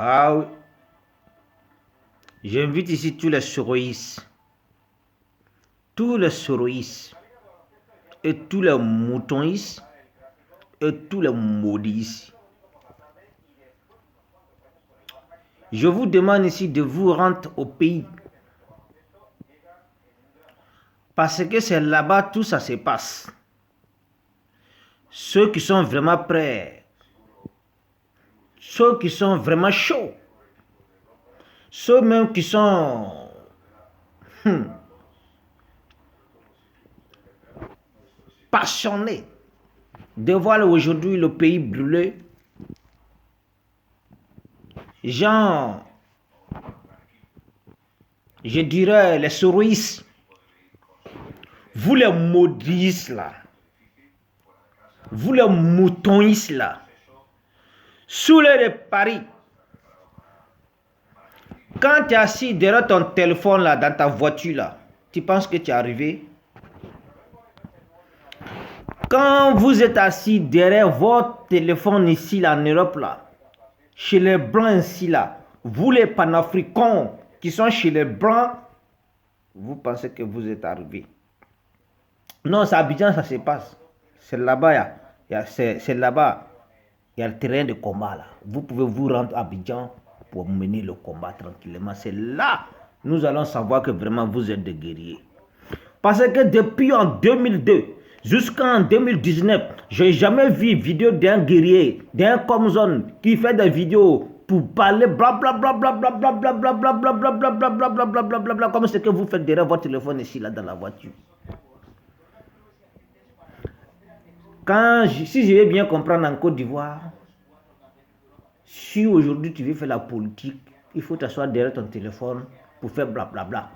Ah oui. J'invite ici tous les soroïstes, et tous les moutonistes et tous les maudits. Je vous demande ici de vous rendre au pays. Parce que c'est là-bas tout ça se passe. Ceux qui sont vraiment prêts, ceux qui sont vraiment chauds, ceux même qui sont passionnés de voir aujourd'hui le pays brûler. Genre, je dirais les soroïstes, vous les maudits là, vous les moutonistes là, sous les de Paris, quand tu es assis derrière ton téléphone là, dans ta voiture là, tu penses que tu es arrivé? Quand vous êtes assis derrière votre téléphone ici là, en Europe là, chez les blancs ici là, vous les panafricains qui sont chez les blancs, vous pensez que vous êtes arrivé. Non, c'est à Abidjan ça se passe. C'est là-bas, c'est là-bas, il y a le terrain de combat là. Vous pouvez vous rendre à Abidjan pour mener le combat tranquillement. C'est là, nous allons savoir que vraiment vous êtes des guerriers. Parce que depuis en 2002 jusqu'en 2019, je n'ai jamais vu vidéo d'un guerrier, d'un comzone qui fait des vidéos pour parler blablabla comme ce que vous faites derrière votre téléphone ici là dans la voiture. Si je vais bien comprendre en Côte d'Ivoire, si aujourd'hui tu veux faire la politique, il faut t'asseoir derrière ton téléphone pour faire blablabla.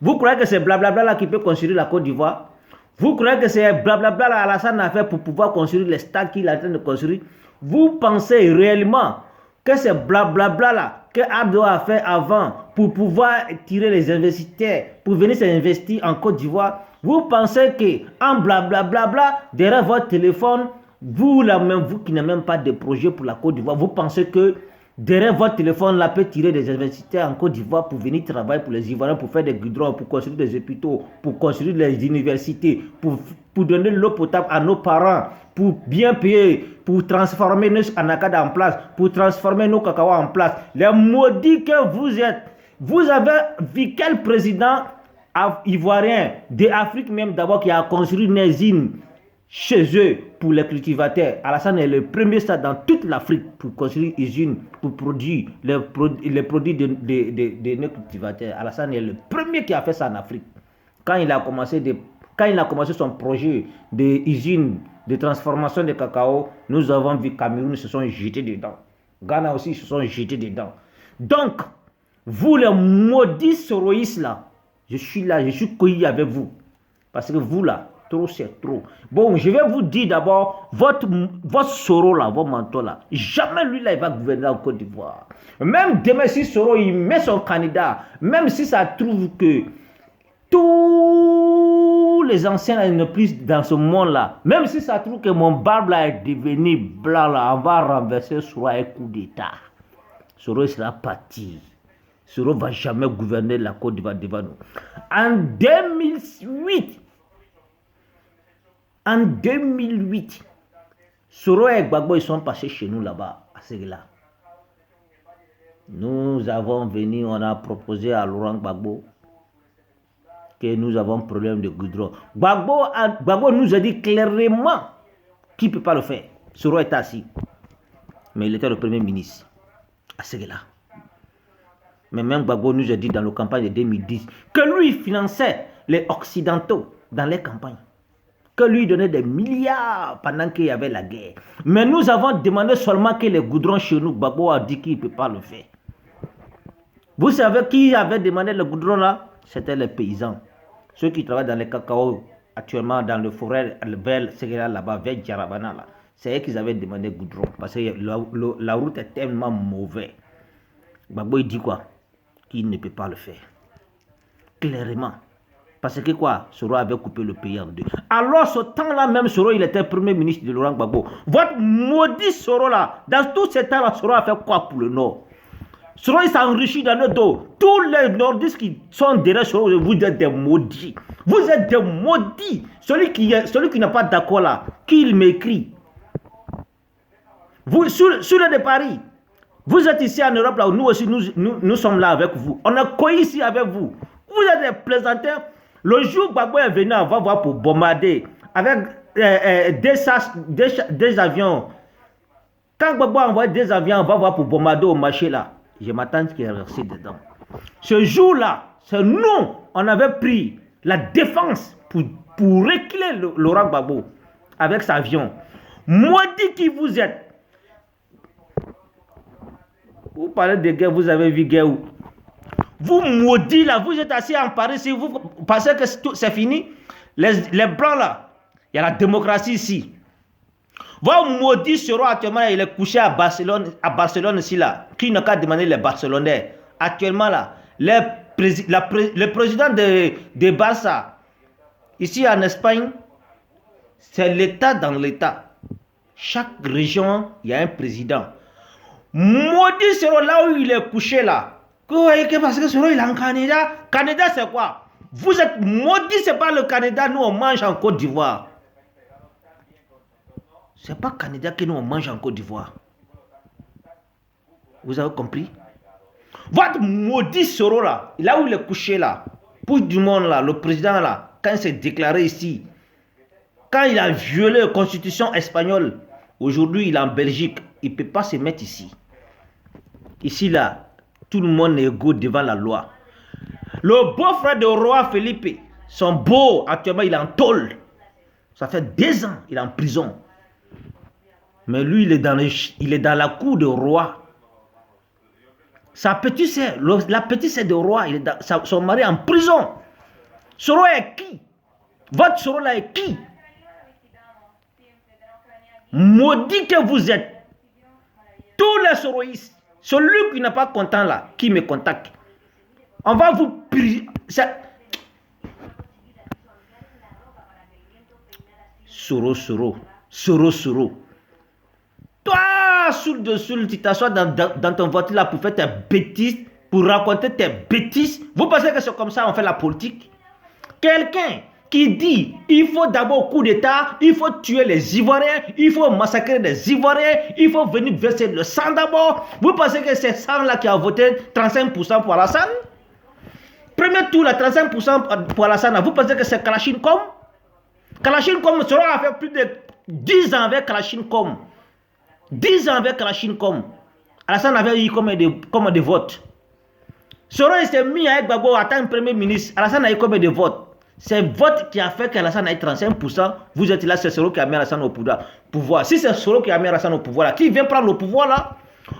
Vous croyez que c'est blablabla là qui peut construire la Côte d'Ivoire? Vous croyez que c'est blablabla là Alassane a fait pour pouvoir construire les stades qu'il est en train de construire? Vous pensez réellement que c'est blablabla là que Abdo a fait avant pour pouvoir tirer les investisseurs, pour venir s'investir en Côte d'Ivoire? Vous pensez que en blablabla derrière votre téléphone, vous qui n'avez même pas de projet pour la Côte d'Ivoire, vous pensez que derrière votre téléphone là peut tirer des investisseurs en Côte d'Ivoire pour venir travailler pour les Ivoiriens, pour faire des goudrons, pour construire des hôpitaux, pour construire les universités, pour donner l'eau potable à nos parents, pour bien payer, pour transformer nos anacadas en place, pour transformer nos cacao en place. Les maudits que vous êtes, vous avez vu quel président ivoirien, d'Afrique même d'abord, qui a construit une usine chez eux pour les cultivateurs? Alassane est le premier stade dans toute l'Afrique pour construire une usine pour produire les produits de nos cultivateurs. Alassane est le premier qui a fait ça en Afrique. Quand il a commencé son projet d'usine de transformation de cacao, nous avons vu Cameroun se sont jetés dedans. Ghana aussi se sont jetés dedans. Donc, vous les maudits soroïstes là, je suis là, je suis cueilli avec vous. Parce que vous là, trop c'est trop. Bon, je vais vous dire d'abord, votre Soro là, votre mentor là, jamais lui là, il va gouverner en Côte d'Ivoire. Même demain, si Soro, il met son candidat, même si ça trouve que tous les anciens là, ne plus dans ce monde là, même si ça trouve que mon barbe là est devenu blanc là, on va renverser Soro un coup d'état. Soro sera parti. Soro ne va jamais gouverner la Côte d'Ivoire devant nous. En 2008, Soro et Gbagbo, ils sont passés chez nous là-bas, à Ségla. Nous avons venu, on a proposé à Laurent Gbagbo que nous avons un problème de goudron. Gbagbo nous a dit clairement qu'il ne peut pas le faire. Soro est assis. Mais il était le premier ministre à Ségla. Mais même Gbagbo nous a dit dans la campagne de 2010 que lui finançait les Occidentaux dans les campagnes. Que lui donnait des milliards pendant qu'il y avait la guerre. Mais nous avons demandé seulement que les goudrons chez nous, Gbagbo a dit qu'il ne peut pas le faire. Vous savez qui avait demandé le goudron là? C'était les paysans. Ceux qui travaillent dans les cacao actuellement dans le forêt vers là-bas, vers Djarabana là. C'est eux qui avaient demandé le goudron parce que la route est tellement mauvaise. Gbagbo il dit quoi? Qu'il ne peut pas le faire. Clairement. Parce que quoi? Soro avait coupé le pays en deux. Alors ce temps-là même, Soro, il était premier ministre de Laurent Gbagbo. Votre maudit Soro là, dans tout ce temps-là, Soro a fait quoi pour le Nord? Soro, il s'enrichit dans le dos. Tous les nordistes qui sont derrière Soro, vous êtes des maudits. Vous êtes des maudits. Celui qui n'a pas d'accord là, qu'il m'écrit. Vous, sur le de Paris, vous êtes ici en Europe, là où nous aussi, nous sommes là avec vous. On a quoi ici avec vous. Vous êtes des plaisantins. Le jour où Gbagbo est venu, on va voir pour bombarder avec des avions. Quand Gbagbo a envoyé des avions, on va voir pour bombarder au marché là. Je m'attends qu'il y ait resté dedans. Ce jour-là, c'est nous, on avait pris la défense pour reculer Laurent Gbagbo avec cet avion. Maudit qui vous êtes. Vous parlez de guerre, vous avez vu guerre où? Vous maudits là, vous êtes assis en Paris, si vous pensez que c'est fini, les blancs là, il y a la démocratie ici. Votre maudit Soro actuellement, il est couché à Barcelone ici là, qui n'a qu'à demander les Barcelonais. Actuellement là, le président de Barça, ici en Espagne, c'est l'État dans l'État. Chaque région, il y a un président. Maudit Soro là où il est couché là. Parce que Soro il est en Canada. Canada c'est quoi? Vous êtes maudit, c'est pas le Canada, nous on mange en Côte d'Ivoire. C'est pas Canada que nous on mange en Côte d'Ivoire. Vous avez compris? Votre maudit Soro là, là où il est couché là, pour du monde là, le président là, quand il s'est déclaré ici, quand il a violé la constitution espagnole, aujourd'hui il est en Belgique, il ne peut pas se mettre ici. Ici là, tout le monde est égaux devant la loi. Le beau-frère du roi Felipe, son beau, actuellement il est en tôle. Ça fait 2 ans, il est en prison. Mais lui, il est dans la cour du roi. Sa petite sœur, la petite sœur du roi, son mari est en prison. Soro est qui? Votre Soro là est qui? Maudit que vous êtes. Tous les soroïstes, celui qui n'est pas content là, qui me contacte. On va vous prier. Soro. Toi, sous tu t'assois dans ton voiture là pour faire tes bêtises, pour raconter tes bêtises. Vous pensez que c'est comme ça on fait la politique? Quelqu'un qui dit il faut d'abord coup d'État, il faut tuer les Ivoiriens, il faut massacrer les Ivoiriens, il faut venir verser le sang d'abord. Vous pensez que c'est ça là qui a voté 35% pour Alassane? Premier tour, là, 35% pour Alassane, vous pensez que c'est Kalachnikov? Kalachnikov, Soro a fait plus de 10 ans avec Kalachnikov. 10 ans avec Kalachnikov. Alassane avait eu combien de votes? Soro s'est mis avec Gbagbo à tant premier ministre. Alassane a eu combien de votes? C'est vote qui a fait qu'Alassane a eu 35%. Vous êtes là, c'est Soro qui a mis Alassane au pouvoir. Si c'est Soro qui a mis Alassane au pouvoir, là, qui vient prendre le pouvoir là?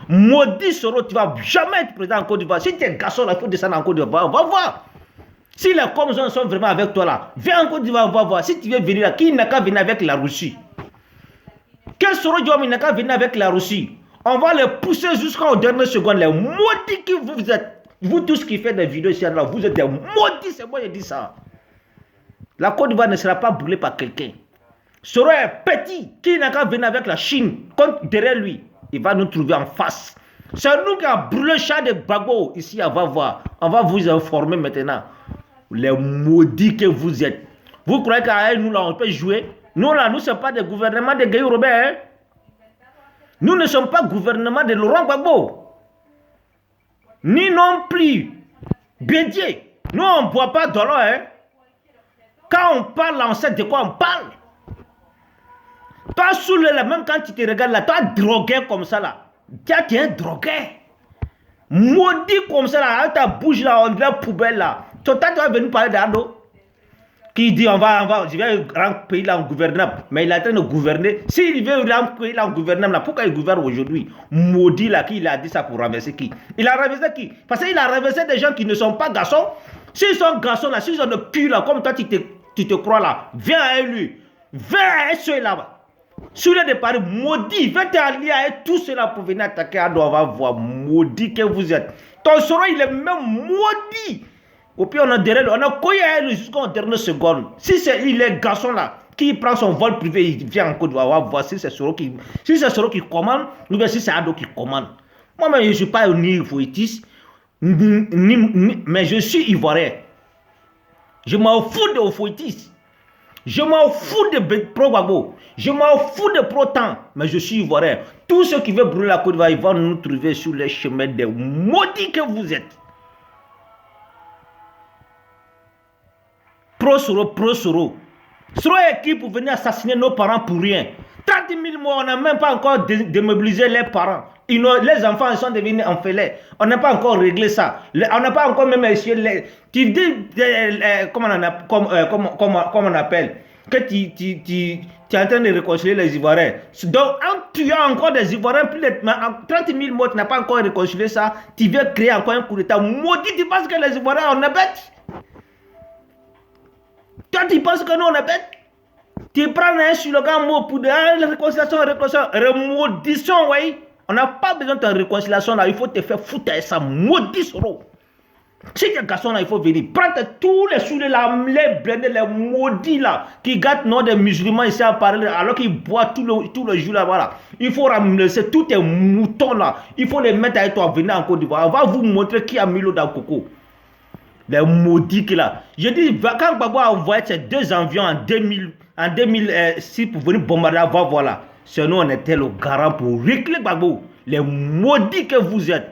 Maudit Soro, tu ne vas jamais être président en Côte d'Ivoire. Si tu es garçon, il faut descendre en Côte d'Ivoire. On va voir. Si les Comzons sont vraiment avec toi là, viens en Côte d'Ivoire, on va voir. Si tu veux venir là, qui n'a qu'à venir avec la Russie? Quel Soro Diom n'a qu'à venir avec la Russie? On va les pousser jusqu'au dernier seconde. Les maudits que vous êtes. Vous tous qui faites des vidéos ici, là, vous êtes des maudits, c'est moi qui dis ça. La Côte d'Ivoire ne sera pas brûlée par quelqu'un. Soro est petit, qui n'a qu'à venir avec la Chine, derrière lui. Il va nous trouver en face. C'est nous qui avons brûlé le chat de Gbagbo ici, on va voir. On va vous informer maintenant. Les maudits que vous êtes. Vous croyez qu'à nous, là, on peut jouer? Nous, là, nous ne sommes pas des gouvernements de Guéhi Robert. Hein? Nous ne sommes pas gouvernement de Laurent Gbagbo. Ni non plus Bédié. Nous, on ne boit pas de l'eau. Hein? Quand on parle, là, on sait de quoi on parle. Toi, sous le même quand tu te regardes là, toi, drogué comme ça là. Tu es un drogué. Maudit comme ça là, ta bouche là, on dirait poubelle là. Toi, tu vas venir parler d'Ado. Qui dit je vais rendre le pays là en gouvernement. Mais il est en train de gouverner. S'il veut rendre le pays là en gouvernement, là, pourquoi il gouverne aujourd'hui? Maudit là, qui il a dit ça pour renverser qui? Il a renversé qui? Parce qu'il a renversé des gens qui ne sont pas garçons. S'ils sont garçons là, s'ils ont le cul là, comme toi tu te crois là, viens à lui. Viens à ceux là-bas. Sur le départ, maudit, va t'allier avec tout cela pour venir attaquer Ado, on va voir, maudit que vous êtes. Ton Soro, il est même maudit. Au pire, on a derrière lui, on a collé à lui jusqu'en dernière seconde. Si c'est il est garçon là, qui prend son vol privé, il vient en Côte d'Ivoire, on va voir si c'est Soro qui commande, ou bien si c'est Ado qui commande. Moi-même, je ne suis pas ni fouettiste, mais je suis ivoirien. Je m'en fous de fouettistes. Je m'en fous de pro-Gbagbo. Je m'en fous de pro-temps. Mais je suis ivoirien. Tous ceux qui veulent brûler la Côte d'Ivoire, ils vont nous trouver sur les chemins des maudits que vous êtes. Pro-Soro, pro-Soro. Soro est qui pour venir assassiner nos parents pour rien? 30 000 morts, on n'a même pas encore démobilisé les parents. Les enfants sont devenus enfélés. On n'a pas encore réglé ça. On n'a pas encore même essayé. Tu dis, comment on appelle, que tu es en train de réconcilier les Ivoiriens. Donc, en tuant encore des Ivoiriens, plus de 30 000 morts, tu n'as pas encore réconcilié ça. Tu veux créer encore un coup d'État. Maudit, tu penses que les Ivoiriens, on est bêtes? Toi, tu penses que nous, on est bêtes? Tu prends un slogan mot pour dire réconciliation, maudissons, oui. On n'a pas besoin de ta réconciliation là, il faut te faire foutre ça, maudit Soro. Si tu es garçon là, il faut venir. Prends tous les sous là, les blindés, les maudits là, qui gâtent nos des musulmans ici à Paris, alors qu'ils boivent tout le jour là, voilà. Il faut ramener tous tes moutons là, il faut les mettre avec toi, venir en Côte d'Ivoire. On va vous montrer qui a mis l'eau dans le coco. Les maudits là. Je dis, quand Gbagbo a envoyé ces 2 avions en 2006 pour venir bombarder, voilà. Sinon, on était le garant pour régler Gbagbo. Les maudits que vous êtes.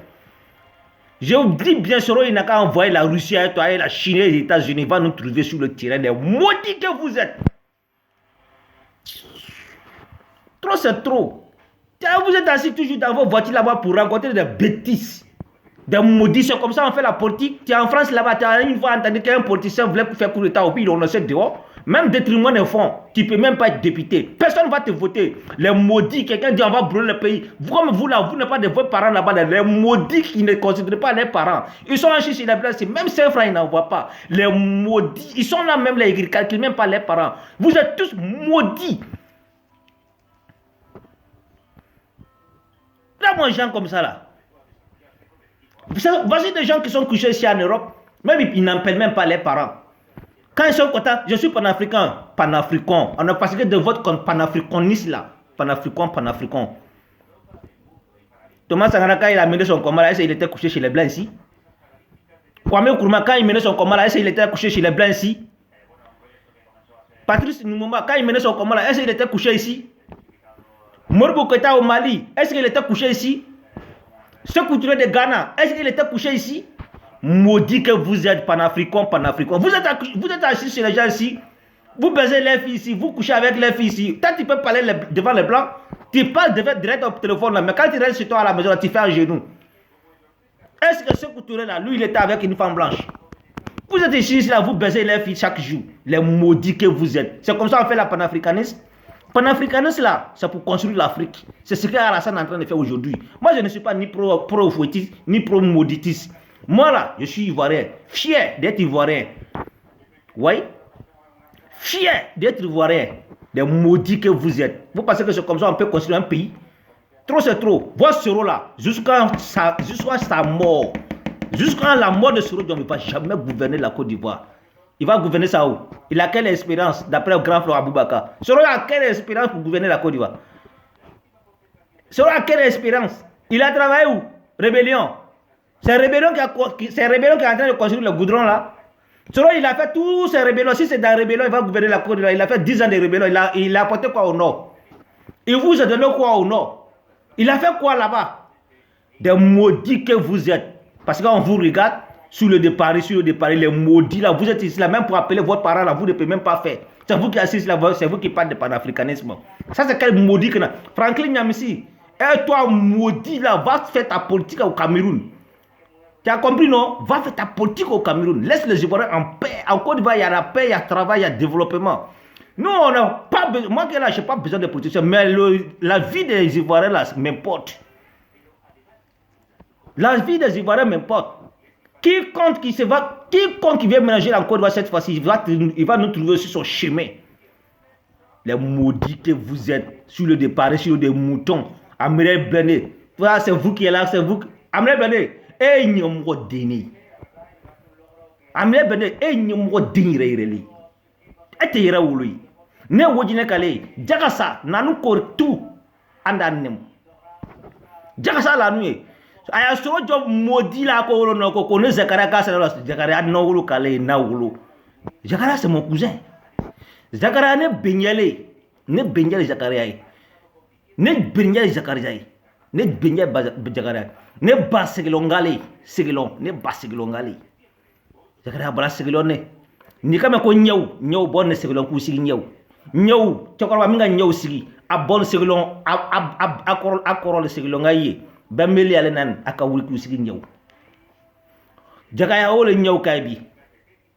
Je vous dis bien sûr, il n'a qu'à envoyer la Russie à toi et la Chine et les États-Unis. Va nous trouver sur le terrain. Les maudits que vous êtes. Trop, c'est trop. Vous êtes assis toujours dans vos voitures là-bas pour rencontrer des bêtises. Des maudits, c'est comme ça on fait la politique. Tu es en France là-bas, tu as une fois entendu qu'un politicien voulait faire coup d'état au pays, on le sait dehors. Même détriment des fonds, tu ne peux même pas être député. Personne ne va te voter. Les maudits, quelqu'un dit on va brûler le pays. Comme vous là, vous n'êtes pas de vos parents là-bas. Les maudits qui ne considèrent pas les parents. Ils sont en Chine, même 5 francs, ils n'envoient pas. Les maudits, ils sont là même, ils ne calculent même pas les parents. Vous êtes tous maudits. Là, moi, gens comme ça là. Voici des gens qui sont couchés ici en Europe, même ils n'appellent même pas les parents. Quand ils sont contents, je suis panafricain, panafricain. On a passé de votre panafricaniste là, panafricain. Thomas Sankara, quand il a mené son combat là, il était couché chez les Blancs ici. Kwame Nkrumah, quand il menait son combat là, il était couché chez les Blancs ici. Patrice Lumumba, quand il menait son combat là, est-ce qu'il était couché ici? Modibo Keïta au Mali, est-ce qu'il était couché ici? Ce couturier de Ghana, est-ce qu'il était couché ici? Maudit que vous êtes panafricain. Vous êtes assis chez les gens ici. Vous baisez les filles ici. Vous couchez avec les filles ici. Quand tu peux parler devant les blancs, tu parles direct au téléphone là. Mais quand tu restes chez toi à la maison, là, tu fais un genou. Est-ce que ce couturier là, lui, il était avec une femme blanche? Vous êtes ici là, vous baisez les filles chaque jour. Les maudits que vous êtes. C'est comme ça qu'on fait la panafricanisme. Panafricanisme là, c'est pour construire l'Afrique. C'est ce que Alassane est en train de faire aujourd'hui. Moi, je ne suis pas ni pro-fouettiste, ni pro-mauditiste. Moi là, je suis ivoirien, fier d'être ivoirien. Oui, fier d'être ivoirien. Des maudits que vous êtes. Vous pensez que c'est comme ça on peut construire un pays? Trop c'est trop. Votre Soro là, jusqu'à sa mort, jusqu'à la mort de Soro, il ne va jamais gouverner la Côte d'Ivoire. Il va gouverner ça où? Il a quelle espérance d'après le grand frère Aboubakar? Soro a quelle espérance pour gouverner la Côte d'Ivoire? Soro a quelle espérance? Il a travaillé où? Rébellion. C'est Rébellion qui est en train de construire le goudron là. Soro, il a fait tous ces rébellions. Si c'est dans Rébellion, il va gouverner la Côte d'Ivoire. Il a fait 10 ans de rébellion. Il a apporté quoi au nord? Il vous a donné quoi au nord? Il a fait quoi là-bas? Des maudits que vous êtes. Parce qu'on vous regarde sur le départ, les maudits là. Vous êtes ici là, même pour appeler votre parent là, vous ne pouvez même pas faire. C'est vous qui assistez là, c'est vous qui parlez de panafricanisme. Ça, c'est quel maudit que là? Franklin Nyamisi, et toi, maudit là, va faire ta politique au Cameroun. Tu as compris, non? Va faire ta politique au Cameroun. Laisse les Ivoiriens en paix. En Côte d'Ivoire, il y a la paix, il y a le travail, il y a le développement. Nous, on n'a pas besoin. Moi, là, je n'ai pas besoin de protection. Mais la vie des Ivoiriens, là, m'importe. La vie des Ivoiriens m'importe. Quiconque qui vient ménager la Côte d'Ivoire cette fois-ci, il va nous trouver sur son chemin. Les maudits que vous êtes, sur le départ, sur des moutons. Amélie Blendé. Voilà, c'est vous qui êtes là, c'est vous. Amélie Blendé. Et il n'y a pas de déni. Amélie Blendé, et il n'y a pas de déni. Et tu iras où lui? Ne wojine kale, Jagasa, nanu kortu, andanem. Jagasa la nuit. aya soro job maudit là ko ne Zakaria ka c'est Zakaria no kale na wolo. Zakaria c'est mon cousin. Zakaria ne benyale Zakaria. Ne benyale Zakaria. Ne benyale Zakaria. Ne ba segilongale, ne ba segilongale. Zakaria bala segilon ne. Ni kama ko nyaw bon ne segilon ku sigi nyaw chokora minga nyaw sigi a bon segilon a segilon ngaye ba meli ale nan aka wuri ku sigi nyaw. Zakaria ole nyaw kay bi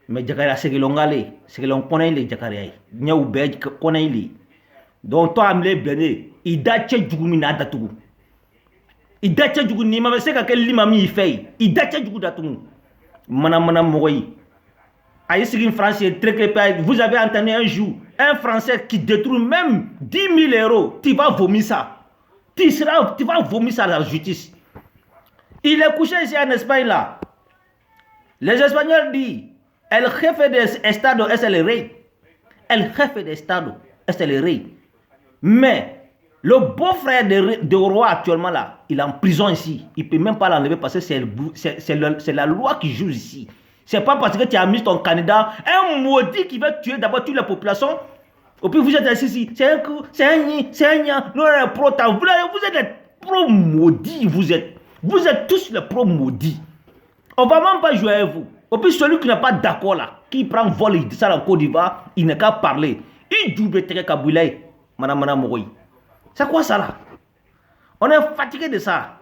mais Zakaria segilon konay le Zakaria nyaw be konay li donc to amle bene ida che jugumi na datugu ida che jugu ni ma se ka ke limami fay ida che jugu datugu mana mogoy ay sigin français très clair. Vous avez entendu un jour un français qui détruit même 10 000 euros, tu vas vomir ça. Tu vas vomir ça à la justice. Il est couché ici en Espagne là. Les Espagnols disent el jefe de Estado es el rey. El jefe de Estado es el rey. Mais le beau-frère de roi actuellement là, il est en prison ici. Il ne peut même pas l'enlever parce que c'est la loi qui joue ici. C'est pas parce que tu as mis ton candidat, un maudit qui va tuer d'abord toute la population. Et puis vous êtes assis, c'est un coup, c'est un nid, nous on est pro. Vous êtes des pro maudits, vous êtes tous les pro maudits. On va même pas jouer avec vous. Et puis celui qui n'est pas d'accord là, qui prend vol, il dit ça en Côte d'Ivoire, il n'a qu'à parler. Il joue Betere Kaboulaye, madame Mogoy. C'est quoi ça là? On est fatigué de ça.